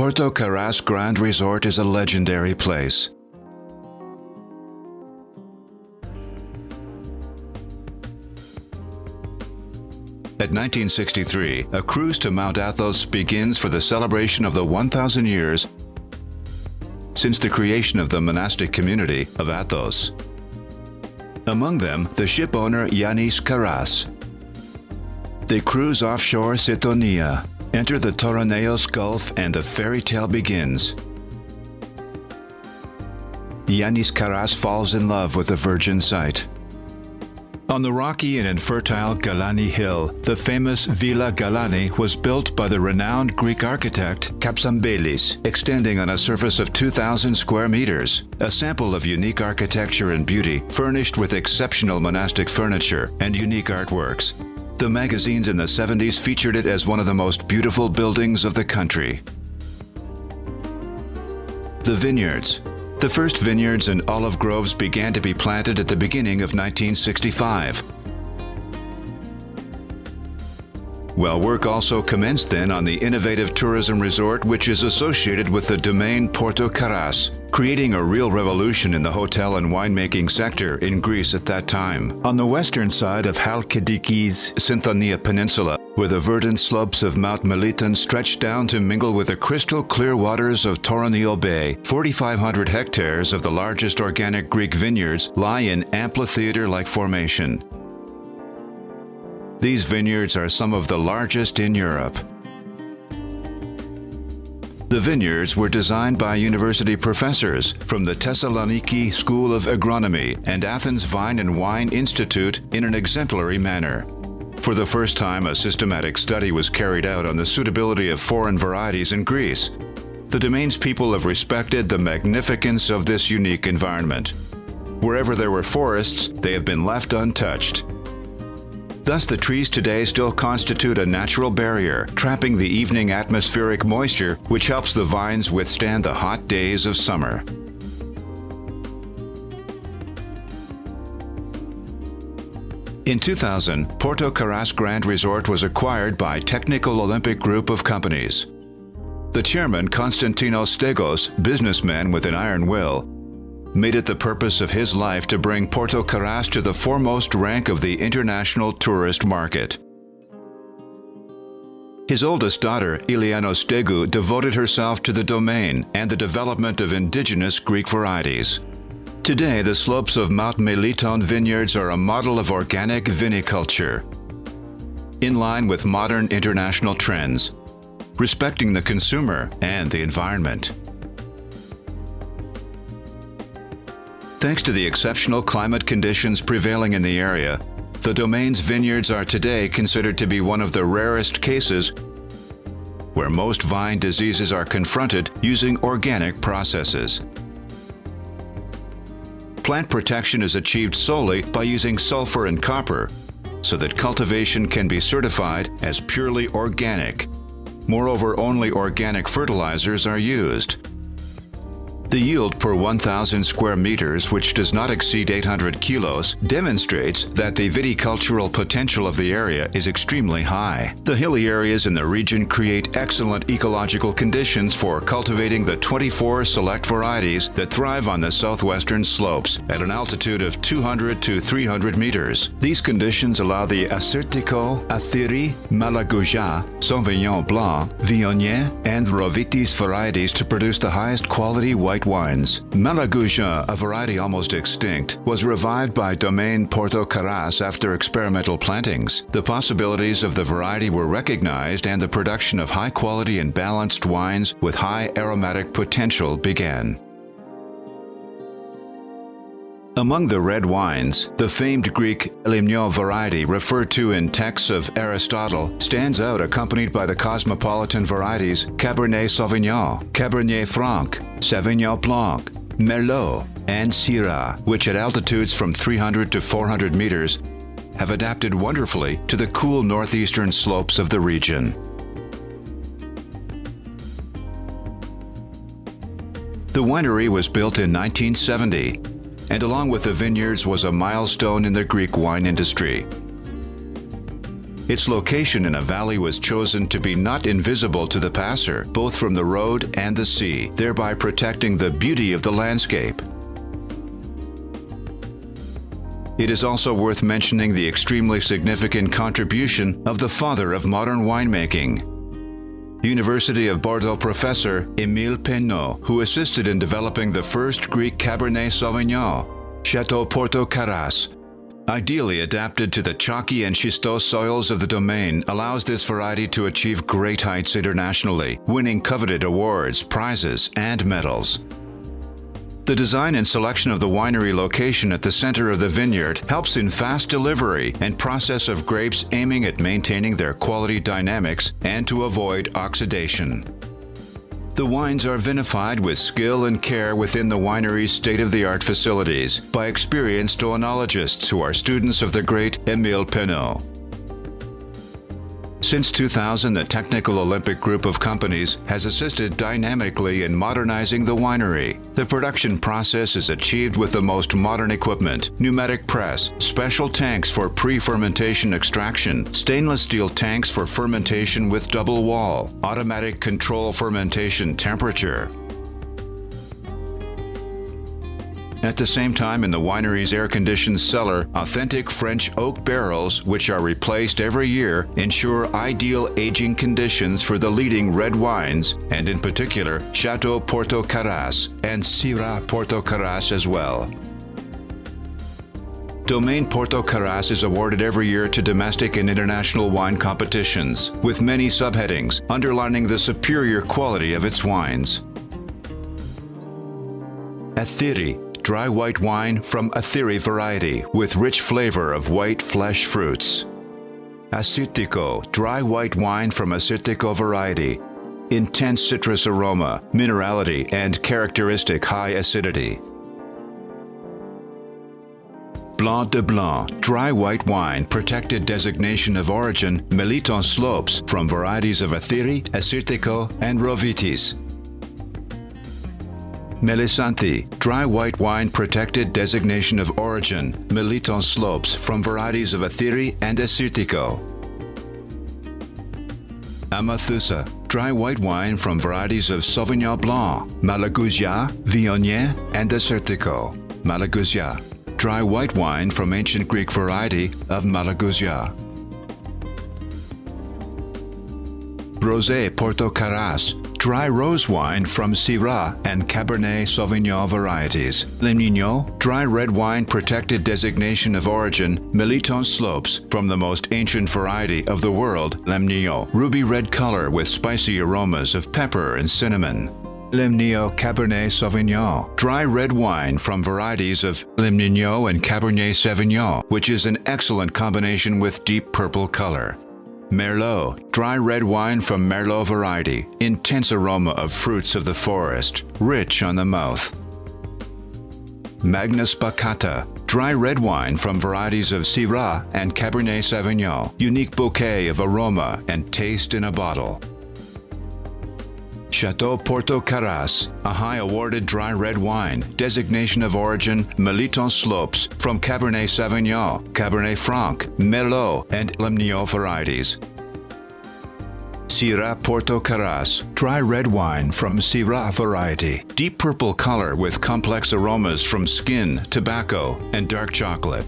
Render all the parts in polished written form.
Porto Carras Grand Resort is a legendary place. At 1963, a cruise to Mount Athos begins for the celebration of the 1,000 years since the creation of the monastic community of Athos. Among them, the ship owner Yanis Carras. They cruise offshore Sitonia, enter the Toraneos Gulf, and the fairy tale begins. Yanis Carras falls in love with the virgin sight. On the rocky and infertile Galani Hill, the famous Villa Galani was built by the renowned Greek architect Kapsambelis, extending on a surface of 2,000 square meters, a sample of unique architecture and beauty, furnished with exceptional monastic furniture and unique artworks. The magazines in the 70s featured it as one of the most beautiful buildings of the country. The vineyards. The first vineyards and olive groves began to be planted at the beginning of 1965. Well, work also commenced then on the innovative tourism resort which is associated with the Domaine Porto Carras, creating a real revolution in the hotel and winemaking sector in Greece at that time. On the western side of Halkidiki's Synthonia Peninsula, where the verdant slopes of Mount Meliton stretch down to mingle with the crystal clear waters of Toranio Bay, 4,500 hectares of the largest organic Greek vineyards lie in amphitheater-like formation. These vineyards are some of the largest in Europe. The vineyards were designed by university professors from the Thessaloniki School of Agronomy and Athens Vine and Wine Institute in an exemplary manner. For the first time, a systematic study was carried out on the suitability of foreign varieties in Greece. The Domaine's people have respected the magnificence of this unique environment. Wherever there were forests, they have been left untouched. Thus, the trees today still constitute a natural barrier, trapping the evening atmospheric moisture, which helps the vines withstand the hot days of summer. In 2000, Porto Carras Grand Resort was acquired by Technical Olympic Group of companies. The chairman, Konstantinos Stegos, businessman with an iron will, made it the purpose of his life to bring Porto Carras to the foremost rank of the international tourist market. His oldest daughter, Iliana Stegu, devoted herself to the domain and the development of indigenous Greek varieties. Today, the slopes of Mount Meliton vineyards are a model of organic viniculture, in line with modern international trends, respecting the consumer and the environment. Thanks to the exceptional climate conditions prevailing in the area, the Domaine's vineyards are today considered to be one of the rarest cases where most vine diseases are confronted using organic processes. Plant protection is achieved solely by using sulfur and copper, so that cultivation can be certified as purely organic. Moreover, only organic fertilizers are used. The yield per 1,000 square meters, which does not exceed 800 kilos, demonstrates that the viticultural potential of the area is extremely high. The hilly areas in the region create excellent ecological conditions for cultivating the 24 select varieties that thrive on the southwestern slopes at an altitude of 200 to 300 meters. These conditions allow the Assyrtiko, Athiri, Malaguja, Sauvignon Blanc, Viognier, and Rovitis varieties to produce the highest quality white wines. Malaguja, a variety almost extinct, was revived by Domaine Porto Carras after experimental plantings. The possibilities of the variety were recognized and the production of high-quality and balanced wines with high aromatic potential began. Among the red wines, the famed Greek Limno variety referred to in texts of Aristotle stands out, accompanied by the cosmopolitan varieties Cabernet Sauvignon, Cabernet Franc, Sauvignon Blanc, Merlot, and Syrah, which at altitudes from 300 to 400 meters have adapted wonderfully to the cool northeastern slopes of the region. The winery was built in 1970. And along with the vineyards was a milestone in the Greek wine industry. Its location in a valley was chosen to be not invisible to the passer, both from the road and the sea, thereby protecting the beauty of the landscape. It is also worth mentioning the extremely significant contribution of the father of modern winemaking, University of Bordeaux professor Émile Peynaud, who assisted in developing the first Greek Cabernet Sauvignon, Château Porto Carras. Ideally adapted to the chalky and schistose soils of the domain, allows this variety to achieve great heights internationally, winning coveted awards, prizes, and medals. The design and selection of the winery location at the center of the vineyard helps in fast delivery and process of grapes, aiming at maintaining their quality dynamics and to avoid oxidation. The wines are vinified with skill and care within the winery's state-of-the-art facilities by experienced oenologists who are students of the great Émile Peynaud. Since 2000, the Technical Olympic Group of companies has assisted dynamically in modernizing the winery. The production process is achieved with the most modern equipment: pneumatic press, special tanks for pre-fermentation extraction, stainless steel tanks for fermentation with double wall, automatic control fermentation temperature. At the same time, in the winery's air-conditioned cellar, authentic French oak barrels, which are replaced every year, ensure ideal aging conditions for the leading red wines, and in particular, Château Porto Carras and Syrah Porto Carras as well. Domaine Porto Carras is awarded every year to domestic and international wine competitions, with many subheadings underlining the superior quality of its wines. Athiri, dry white wine from Athiri variety with rich flavor of white flesh fruits. Assyrtiko, dry white wine from Assyrtiko variety. Intense citrus aroma, minerality, and characteristic high acidity. Blanc de Blanc, dry white wine, protected designation of origin, Meliton slopes from varieties of Athiri, Assyrtiko, and Rovitis. Melisanthi, dry white wine, protected designation of origin, Meliton slopes from varieties of Athiri and Assyrtiko. Amathusa, dry white wine from varieties of Sauvignon Blanc, Malagousia, Viognier, and Assyrtiko. Malagousia, dry white wine from ancient Greek variety of Malagousia. Rosé Porto Carras, dry rose wine from Syrah and Cabernet Sauvignon varieties. Lemnino, dry red wine, protected designation of origin, Meliton slopes from the most ancient variety of the world, Lemnino. Ruby red color with spicy aromas of pepper and cinnamon. Lemnino Cabernet Sauvignon, dry red wine from varieties of Lemnino and Cabernet Sauvignon, which is an excellent combination with deep purple color. Merlot, dry red wine from Merlot variety, intense aroma of fruits of the forest, rich on the mouth. Magnus Baccata, dry red wine from varieties of Syrah and Cabernet Sauvignon, unique bouquet of aroma and taste in a bottle. Château Porto Carras, a high awarded dry red wine, designation of origin, Meliton slopes from Cabernet Sauvignon, Cabernet Franc, Merlot, and Lemnino varieties. Syrah Porto Carras, dry red wine from Syrah variety, deep purple color with complex aromas from skin, tobacco, and dark chocolate.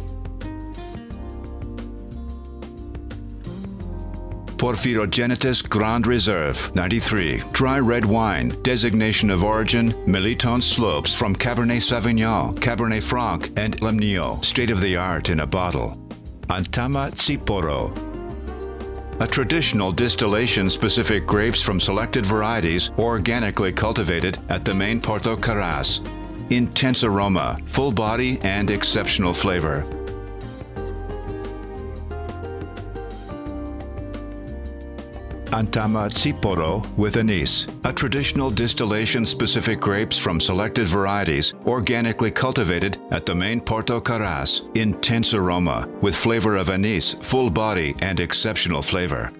Porphyrogenitus Grand Reserve 93, dry red wine, designation of origin, Meliton slopes from Cabernet Sauvignon, Cabernet Franc, and Lemnino, state-of-the-art in a bottle. Antama Tsiporo, a traditional distillation-specific grapes from selected varieties, organically cultivated at Domaine Porto Carras. Intense aroma, full body, and exceptional flavor. Antama Tsiporo with anise, a traditional distillation-specific grapes from selected varieties, organically cultivated at Domaine Porto Carras. Intense aroma, with flavor of anise, full body, and exceptional flavor.